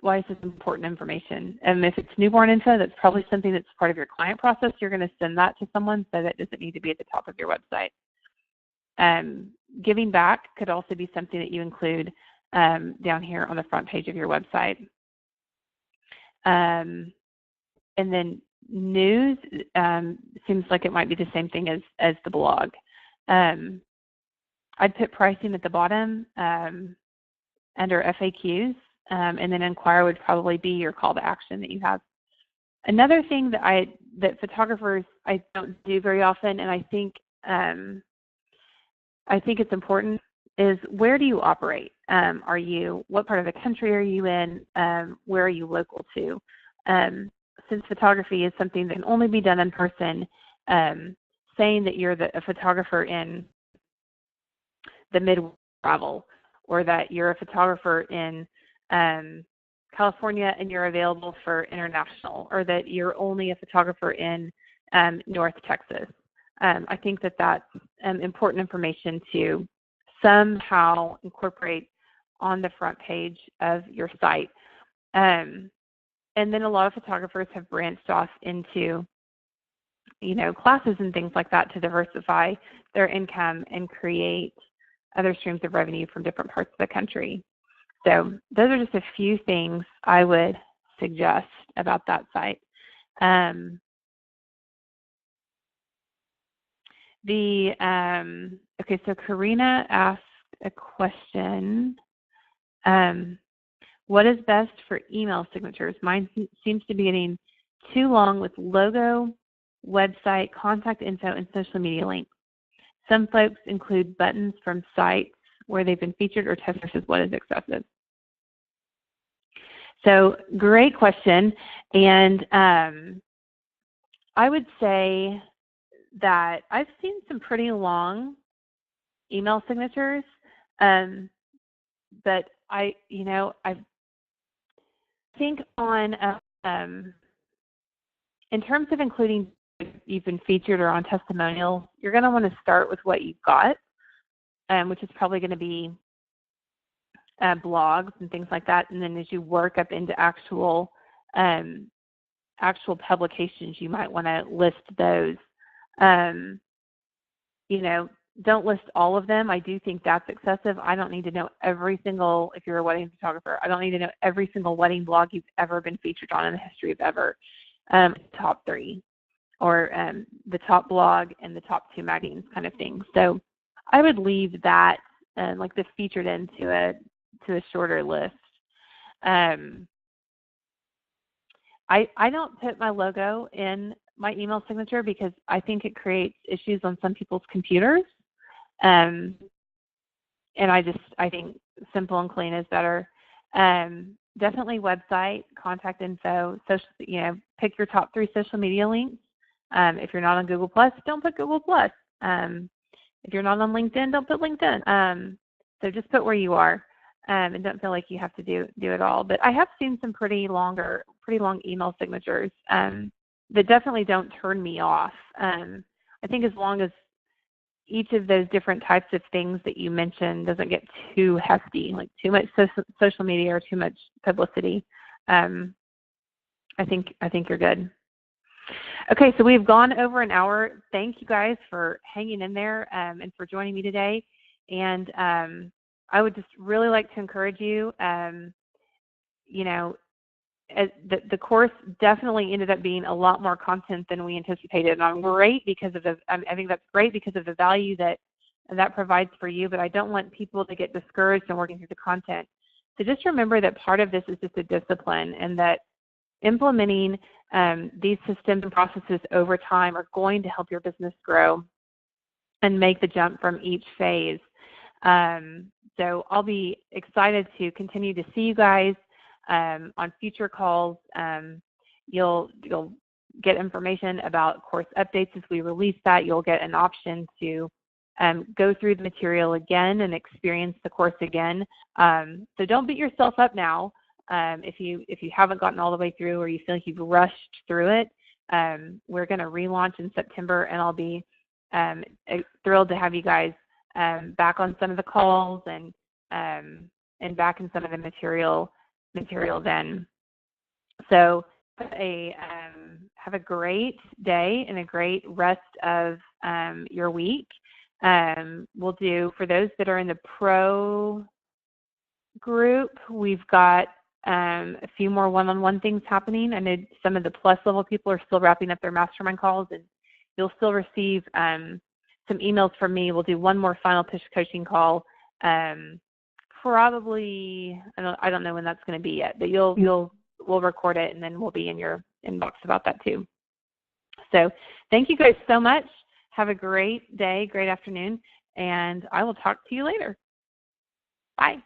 Why is this important information? If it's newborn info, that's probably something that's part of your client process. You're going to send that to someone, so that doesn't need to be at the top of your website. Giving back could also be something that you include down here on the front page of your website. And then news seems like it might be the same thing as the blog. I'd put pricing at the bottom under FAQs, and then inquire would probably be your call to action that you have. Another thing that photographers I don't do very often, and I think it's important, is, where do you operate? What part of the country are you in? Where are you local to? Since photography is something that can only be done in person, saying that you're a photographer in the Midwest travel, or that you're a photographer in California and you're available for international, or that you're only a photographer in North Texas. I think that that's important information to somehow incorporate on the front page of your site. And then a lot of photographers have branched off into, classes and things like that to diversify their income and create other streams of revenue from different parts of the country. So those are just a few things I would suggest about that site. Okay, so Karina asked a question. What is best for email signatures? Mine seems to be getting too long with logo, website, contact info, and social media links. Some folks include buttons from sites where they've been featured or test versus what is excessive. So great question. And I would say that I've seen some pretty long email signatures, but I think on in terms of including you've been featured or on testimonials, you're going to want to start with what you've got, which is probably going to be blogs and things like that. And then as you work up into actual publications, you might want to list those. Don't list all of them. I do think that's excessive. I don't need to know every single, if you're a wedding photographer, I don't need to know every single wedding blog you've ever been featured on in the history of ever. Top 3, or the top blog and the top 2 magazines kind of thing. So I would leave that, like the featured into a shorter list. I don't put my logo in my email signature because I think it creates issues on some people's computers. And I think simple and clean is better. Definitely website, contact info, social, pick your top 3 social media links. If you're not on Google+, don't put Google+. If you're not on LinkedIn, don't put LinkedIn. So just put where you are, and don't feel like you have to do it all. But I have seen some pretty long email signatures that definitely don't turn me off. I think as long as each of those different types of things that you mentioned doesn't get too hefty, like too much social media or too much publicity, I think you're good. Okay, so we've gone over an hour. Thank you guys for hanging in there and for joining me today. And I would just really like to encourage you. The course definitely ended up being a lot more content than we anticipated, and I think that's great because of the value that provides for you. But I don't want people to get discouraged in working through the content. So just remember that part of this is just a discipline, and that implementing these systems and processes over time are going to help your business grow and make the jump from each phase. So I'll be excited to continue to see you guys on future calls. You'll get information about course updates as we release that. You'll get an option to go through the material again and experience the course again. So don't beat yourself up now if you haven't gotten all the way through, or you feel like you've rushed through it. We're going to relaunch in September, and I'll be thrilled to have you guys back on some of the calls and back in some of the material then. So have a great day and a great rest of your week. We'll do, for those that are in the pro group, we've got a few more one-on-one things happening. I know some of the plus level people are still wrapping up their mastermind calls, and you'll still receive some emails from me. We'll do one more final push coaching call. Probably, I don't know when that's going to be yet, but we'll record it, and then we'll be in your inbox about that too. So thank you guys so much. Have a great day, great afternoon, and I will talk to you later. Bye.